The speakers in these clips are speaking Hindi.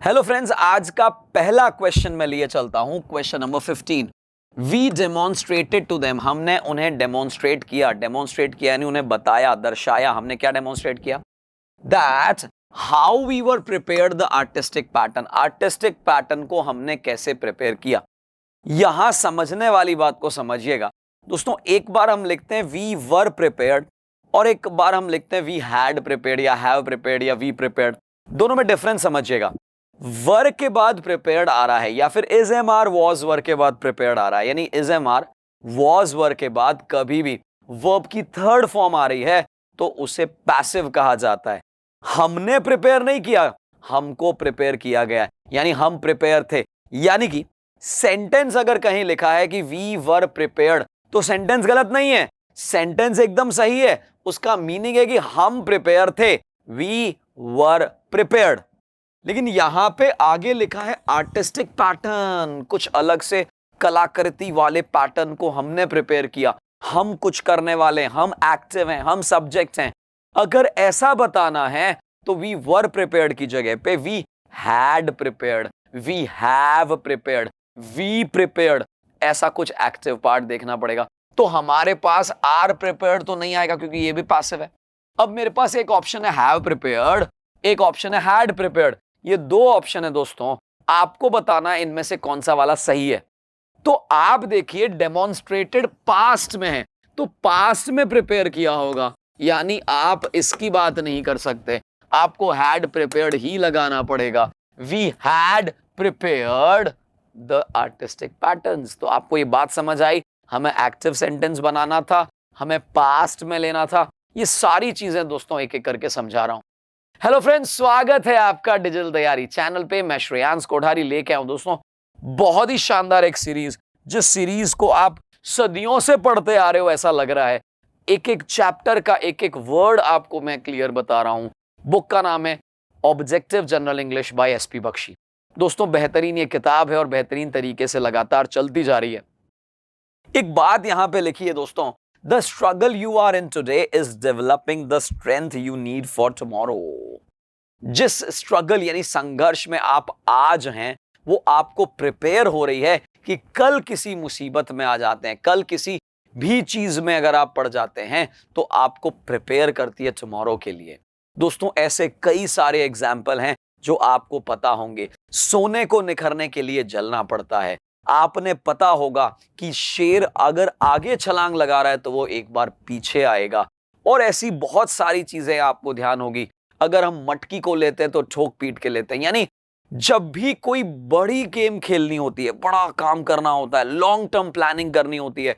हेलो फ्रेंड्स, आज का पहला क्वेश्चन मैं लिए चलता हूं। Question number 15। We demonstrated to them, हमने उन्हें डेमोन्स्ट्रेट किया यानी उन्हें बताया, दर्शाया। हमने क्या डेमोन्स्ट्रेट किया? That how we were prepared the artistic pattern को हमने कैसे प्रिपेयर किया। यहां समझने वाली बात को समझिएगा दोस्तों। एक बार हम लिखते हैं वी वर प्रिपेयर्ड और एक बार हम लिखते हैं वी हैड प्रिपेयर्ड या हैव प्रिपेयर्ड या वी प्रिपेयर्ड। दोनों में डिफरेंस समझिएगा। वर के बाद प्रिपेयर्ड आ रहा है या फिर is am are was were के बाद प्रिपेयर्ड आ रहा है, यानी is am are was were के बाद कभी भी वर्ब की थर्ड फॉर्म आ रही है तो उसे पैसिव कहा जाता है। हमने प्रिपेयर नहीं किया, हमको प्रिपेयर किया गया, यानी हम प्रिपेयर थे। यानी कि सेंटेंस अगर कहीं लिखा है कि वी वर प्रिपेयर्ड तो सेंटेंस गलत नहीं है, सेंटेंस एकदम सही है। उसका मीनिंग है कि हम प्रिपेयर थे, वी वर प्रिपेयर्ड। लेकिन यहां पे आगे लिखा है आर्टिस्टिक पैटर्न, कुछ अलग से कलाकृति वाले पैटर्न को हमने प्रिपेयर किया। हम कुछ करने वाले, हम एक्टिव हैं, हम सब्जेक्ट हैं। अगर ऐसा बताना है तो वी वर प्रिपेयर्ड की जगह पे we had prepared, we have prepared, we prepared, ऐसा कुछ एक्टिव पार्ट देखना पड़ेगा। तो हमारे पास आर प्रिपेयर्ड तो नहीं आएगा क्योंकि ये भी पैसिव है। अब मेरे पास एक ऑप्शन है हैव प्रिपेयर्ड, एक ऑप्शन है हैड प्रिपेयर्ड। ये दो ऑप्शन है दोस्तों, आपको बताना है इनमें से कौन सा वाला सही है। तो आप देखिए डेमोन्स्ट्रेटेड पास्ट में है तो पास्ट में प्रिपेयर किया होगा, यानी आप इसकी बात नहीं कर सकते, आपको हैड प्रिपेयर्ड ही लगाना पड़ेगा। We had prepared the artistic patterns. तो आपको ये बात समझ आई, हमें एक्टिव सेंटेंस बनाना था, हमें पास्ट में लेना था। ये सारी चीजें दोस्तों एक एक करके समझा रहा हूं। हेलो फ्रेंड्स, स्वागत है आपका डिजिटल तैयारी चैनल पे। मैं श्रेयांश कोठारी लेके आऊं दोस्तों बहुत ही शानदार एक सीरीज, जिस सीरीज को आप सदियों से पढ़ते आ रहे हो ऐसा लग रहा है। एक एक चैप्टर का एक एक वर्ड आपको मैं क्लियर बता रहा हूं। बुक का नाम है objective general English by SP Bakshi. दोस्तों बेहतरीन ये किताब है और बेहतरीन तरीके से लगातार चलती जा रही है। एक बात यहां पे लिखी है दोस्तों, The struggle you are in today is developing the strength you need for tomorrow. जिस स्ट्रगल यानी संघर्ष में आप आज हैं वो आपको प्रिपेयर हो रही है कि कल किसी मुसीबत में आ जाते हैं, कल किसी भी चीज में अगर आप पड़ जाते हैं तो आपको प्रिपेयर करती है टुमारो के लिए। दोस्तों ऐसे कई सारे एग्जाम्पल हैं जो आपको पता होंगे। सोने को निखरने के लिए जलना पड़ता है। आपने पता होगा कि शेर अगर आगे छलांग लगा रहा है तो वो एक बार पीछे आएगा। और ऐसी बहुत सारी चीजें आपको ध्यान होगी। अगर हम मटकी को लेते हैं तो ठोक पीट के लेते हैं, यानी जब भी कोई बड़ी गेम खेलनी होती है, बड़ा काम करना होता है, लॉन्ग टर्म प्लानिंग करनी होती है,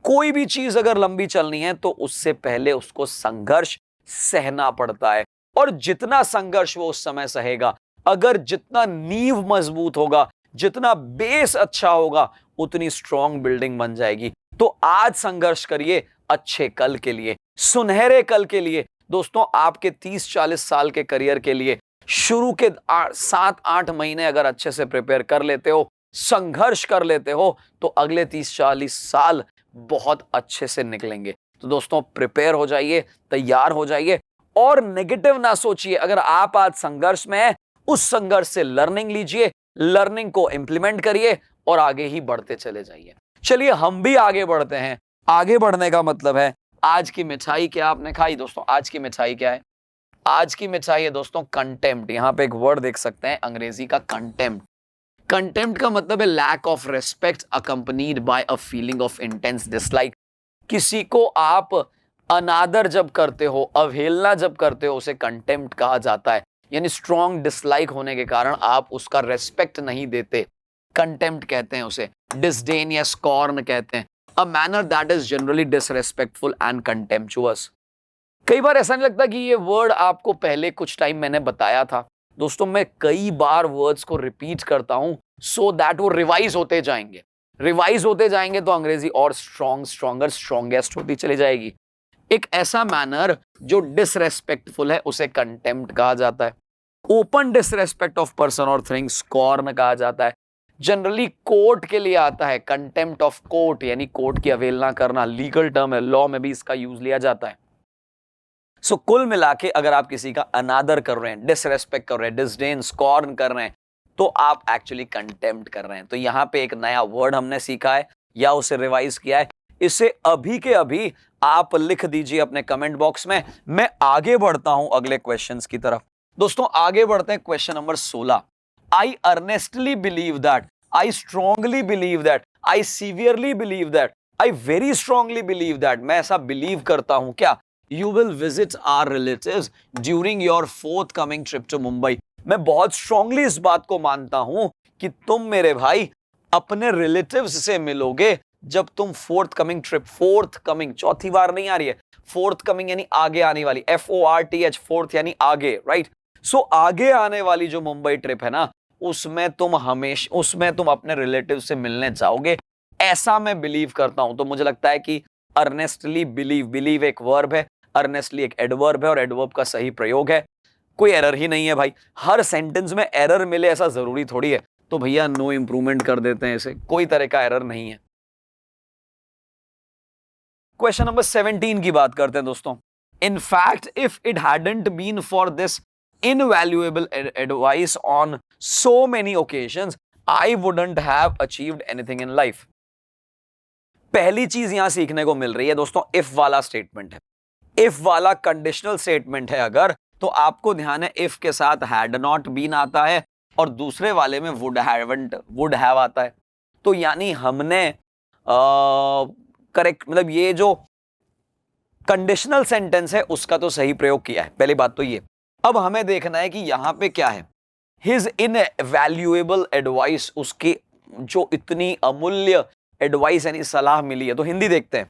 कोई भी चीज अगर लंबी चलनी है तो उससे पहले उसको संघर्ष सहना पड़ता है। और जितना संघर्ष वो उस समय सहेगा, अगर जितना नींव मजबूत होगा, जितना बेस अच्छा होगा, उतनी स्ट्रॉन्ग बिल्डिंग बन जाएगी। तो आज संघर्ष करिए अच्छे कल के लिए, सुनहरे कल के लिए। दोस्तों आपके 30-40 साल के करियर के लिए शुरू के 7-8 महीने अगर अच्छे से प्रिपेयर कर लेते हो, संघर्ष कर लेते हो, तो अगले 30-40 साल बहुत अच्छे से निकलेंगे। तो दोस्तों प्रिपेयर हो जाइए, तैयार हो जाइए और नेगेटिव ना सोचिए। अगर आप आज संघर्ष में हैं, उस संघर्ष से लर्निंग लीजिए, लर्निंग को इंप्लीमेंट करिए और आगे ही बढ़ते चले जाइए। चलिए हम भी आगे बढ़ते हैं। आगे बढ़ने का मतलब है आज की मिठाई क्या आपने खाई? दोस्तों आज की मिठाई क्या है? आज की मिठाई है दोस्तों कंटेम्प्ट। यहां पे एक वर्ड देख सकते हैं अंग्रेजी का कंटेम्प्ट। कंटेम्प्ट का मतलब है lack of respect accompanied by a feeling of intense dislike. किसी को आप अनादर जब करते हो, अवहेलना जब करते हो, उसे कंटेम्प्ट कहा जाता है। यानी स्ट्रॉन्ग डिसलाइक होने के कारण आप उसका रेस्पेक्ट नहीं देते, कंटेम्प्ट कहते हैं उसे। डिसडेन या स्कॉर्न कहते हैं। A manner that is generally disrespectful and contemptuous. कई बार ऐसा नहीं लगता कि ये वर्ड आपको पहले कुछ टाइम मैंने बताया था? दोस्तों मैं कई बार वर्ड्स को रिपीट करता हूं सो दैट वो रिवाइज होते जाएंगे। रिवाइज होते जाएंगे तो अंग्रेजी और स्ट्रॉन्ग, स्ट्रॉन्गर, स्ट्रॉन्गेस्ट होती चली जाएगी। एक ऐसा मैनर जो डिसरेस्पेक्टफुल है उसे कंटेम्प्ट कहा जाता है। ओपन डिसरेस्पेक्ट ऑफ पर्सन और थिंग स्कॉर्न कहा जाता है। जनरली कोर्ट के लिए आता है कंटेम्प्ट ऑफ कोर्ट, यानी कोर्ट की अवहेलना करना। लीगल टर्म है, लॉ में भी इसका यूज लिया जाता है। सो कुल मिला के अगर आप किसी का अनादर कर रहे हैं, डिसरेस्पेक्ट कर रहे हैं, डिसडेन, स्कॉर्न कर रहे हैं, तो आप एक्चुअली कंटेम्प्ट कर रहे हैं। तो यहां पे एक नया वर्ड हमने सीखा है या उसे रिवाइज किया है, इसे अभी के अभी आप लिख दीजिए अपने कमेंट बॉक्स में। मैं आगे बढ़ता हूं अगले क्वेश्चंस की तरफ। दोस्तों आगे बढ़ते हैं, question number 16। I earnestly believe that, I strongly believe that, I severely believe that, I very strongly believe that, मैं ऐसा बिलीव करता हूं क्या, you will visit our relatives during your forthcoming trip to Mumbai. मैं बहुत स्ट्रांगली इस बात को मानता हूं कि तुम मेरे भाई अपने रिलेटिव्स से मिलोगे जब तुम fourth coming trip, fourth coming चौथी बार नहीं आ रही है, फोर्थ कमिंग यानी आगे आने वाली, FORTH, फोर्थ यानी आगे, राइट। सो आगे आने वाली जो मुंबई ट्रिप है ना, उसमें तुम अपने रिलेटिव से मिलने जाओगे, ऐसा मैं बिलीव करता हूं। तो मुझे लगता है कि अर्नेस्टली बिलीव, बिलीव एक वर्ब है, अर्नेस्टली एक एडवर्ब है और एडवर्ब का सही प्रयोग है। कोई एरर ही नहीं है भाई, हर सेंटेंस में एरर मिले ऐसा जरूरी थोड़ी है। तो भैया नो इंप्रूवमेंट कर देते हैं इसे, कोई तरह का एरर नहीं है। क्वेश्चन नंबर 17 की बात करते हैं दोस्तों। In fact if it hadn't been for this invaluable advice on so many occasions, I wouldn't have achieved anything in life. पहली चीज यहां सीखने को मिल रही है दोस्तों, इफ वाला स्टेटमेंट है, इफ वाला कंडीशनल स्टेटमेंट है अगर, तो आपको ध्यान है इफ के साथ हैड नॉट बीन आता है और दूसरे वाले में वुड हैव आता है। तो यानी हमने करेक्ट, मतलब ये जो कंडीशनल सेंटेंस है उसका तो सही प्रयोग किया है, पहली बात तो ये। अब हमें देखना है कि यहां पे क्या है, हिज इनवैल्यूएबल एडवाइस, उसकी जो इतनी अमूल्य एडवाइस यानी सलाह मिली है। तो हिंदी देखते हैं।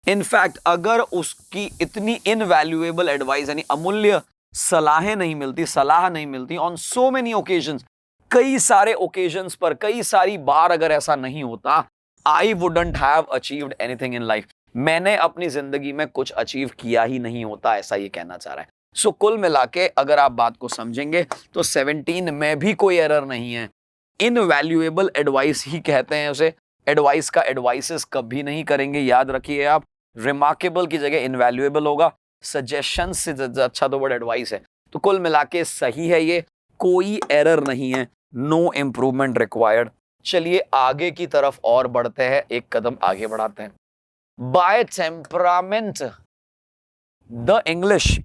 इनफैक्ट अगर उसकी इतनी इनवैल्यूएबल एडवाइस यानी अमूल्य सलाहें नहीं मिलती, सलाह नहीं मिलती ऑन सो मेनी ओकेजन्स, कई सारे ओकेजन्स पर, कई सारी बार अगर ऐसा नहीं होता, आई wouldn't have achieved anything in life, मैंने अपनी जिंदगी में कुछ अचीव किया ही नहीं होता, ऐसा ये कहना चाह रहा है। सो कुल मिला के अगर आप बात को समझेंगे तो 17 में भी कोई एरर नहीं है। इनवैल्यूएबल एडवाइस ही कहते हैं उसे, एडवाइस का एडवाइसेस कभी नहीं करेंगे, याद रखिए आप। रिमार्केबल की जगह इनवैल्यूएबल होगा, सजेशन से अच्छा तो वर्ड एडवाइस है। तो कुल मिला के सही है ये, कोई एरर नहीं है, नो इंप्रूवमेंट रिक्वायर्ड। चलिए आगे की तरफ और बढ़ते हैं, एक कदम आगे बढ़ाते हैं। By temperament the English,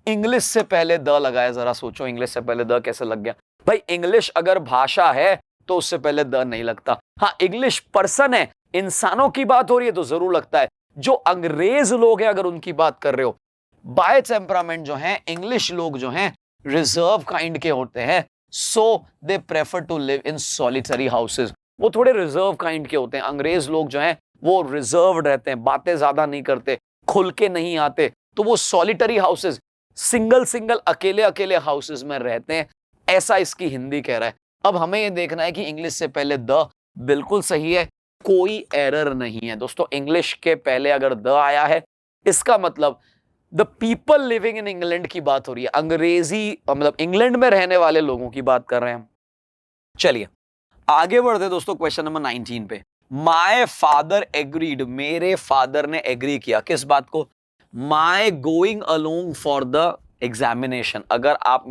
English से पहले द लगाया, जरा सोचो इंग्लिश से पहले द कैसे लग गया भाई। इंग्लिश अगर भाषा है तो उससे पहले द नहीं लगता। हाँ इंग्लिश पर्सन है, इंसानों की बात हो रही है तो जरूर लगता है। जो अंग्रेज लोग हैं अगर उनकी बात कर रहे हो, बाय टेम्परामेंट जो हैं इंग्लिश लोग जो हैं रिजर्व काइंड के होते हैं, so they prefer to live in solitary houses, वो थोड़े रिजर्व काइंड के होते हैं। अंग्रेज लोग जो हैं वो रिजर्व्ड रहते हैं, बातें ज्यादा नहीं करते, खुल के नहीं आते, तो वो सॉलिटरी हाउसेस, सिंगल अकेले अकेले हाउसेस में रहते हैं, ऐसा इसकी हिंदी कह रहा है। अब हमें ये देखना है कि इंग्लिश से पहले द बिल्कुल सही है, कोई एरर नहीं है दोस्तों। इंग्लिश के पहले अगर द आया है इसका मतलब the people living in England की बात हो रही है, अंग्रेजी मतलब इंग्लैंड में रहने वाले लोगों की बात कर रहे हैं हम। चलिए आगे बढ़ते दोस्तों क्वेश्चन नंबर 19 पे। माय फादर एग्रीड, मेरे फादर ने एग्री किया, किस बात को, my going along for the examination. अगर आप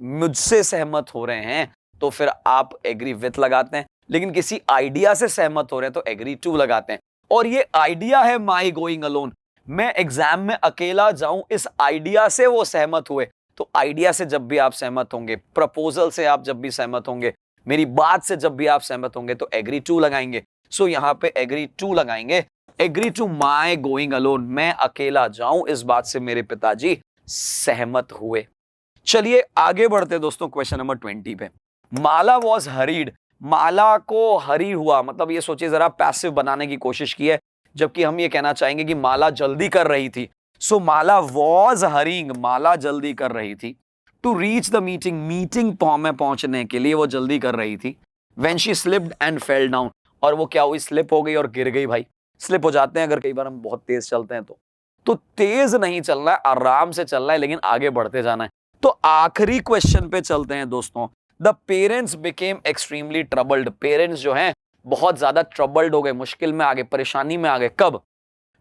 मुझसे सहमत हो रहे हैं तो फिर आप एग्री विथ लगाते हैं, लेकिन किसी आइडिया से सहमत हो रहे हैं तो एग्री टू लगाते हैं। और ये आइडिया है माई गोइंग अलोन, मैं एग्जाम में अकेला जाऊं, इस आइडिया से वो सहमत हुए। तो आइडिया से जब भी आप सहमत होंगे, प्रपोजल से आप जब भी सहमत होंगे, मेरी बात से जब भी आप सहमत होंगे तो एग्री टू लगाएंगे। सो यहां पे एग्री टू लगाएंगे, agree to my going alone, मैं अकेला जाऊं, इस बात से मेरे पिताजी सहमत हुए। चलिए आगे बढ़ते दोस्तों क्वेश्चन नंबर 20 पे। माला वॉज हरीड, माला को हरी हुआ, मतलब ये सोचिए जरा, पैसिव बनाने की कोशिश की है, जबकि हम ये कहना चाहेंगे कि माला जल्दी कर रही थी। सो माला वॉज हरिंग, माला जल्दी कर रही थी। To reach the meeting, meeting में पहुंचने के लिए वो जल्दी कर रही थी। When she slipped and fell down, और वो क्या हुई, स्लिप हो गई और गिर गई। भाई स्लिप हो जाते हैं अगर कई बार हम बहुत तेज चलते हैं तो तेज नहीं चलना है, आराम से चलना है, लेकिन आगे बढ़ते जाना है। तो आखिरी क्वेश्चन पे चलते हैं दोस्तों। The parents became extremely troubled, parents जो हैं बहुत ज्यादा ट्रबल्ड हो गए, मुश्किल में आ गए, परेशानी में आ गए। कब,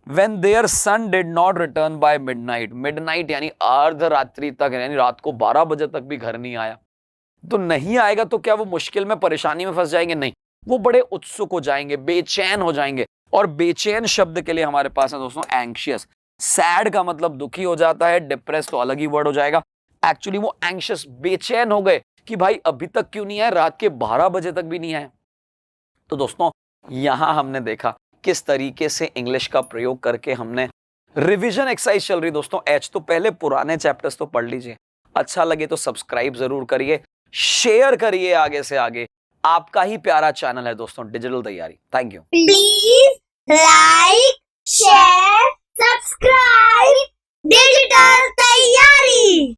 when their son did not return by midnight, midnight यानी अर्धरात्रि तक, यानी रात को 12 बजे तक भी घर नहीं आया। तो नहीं आएगा तो क्या वो मुश्किल में, परेशानी में फंस जाएंगे? नहीं, वो बड़े उत्सुक हो जाएंगे, बेचैन हो जाएंगे। और बेचैन शब्द के लिए हमारे पास है दोस्तों एंग्शियस। सैड का मतलब दुखी हो जाता है, डिप्रेस तो अलग ही वर्ड हो जाएगा। एक्चुअली वो एंग्शियस, बेचैन हो गए कि भाई अभी तक क्यों नहीं आए, रात के 12 बजे तक भी नहीं आए। तो दोस्तों यहां हमने देखा किस तरीके से इंग्लिश का प्रयोग करके हमने रिवीजन एक्सरसाइज चल रही दोस्तों एच, तो पहले पुराने चैप्टर्स तो पढ़ लीजिए। अच्छा लगे तो सब्सक्राइब जरूर करिए, शेयर करिए आगे से आगे। आपका ही प्यारा चैनल है दोस्तों डिजिटल तैयारी। Thank you. Please like, share, subscribe digital तैयारी।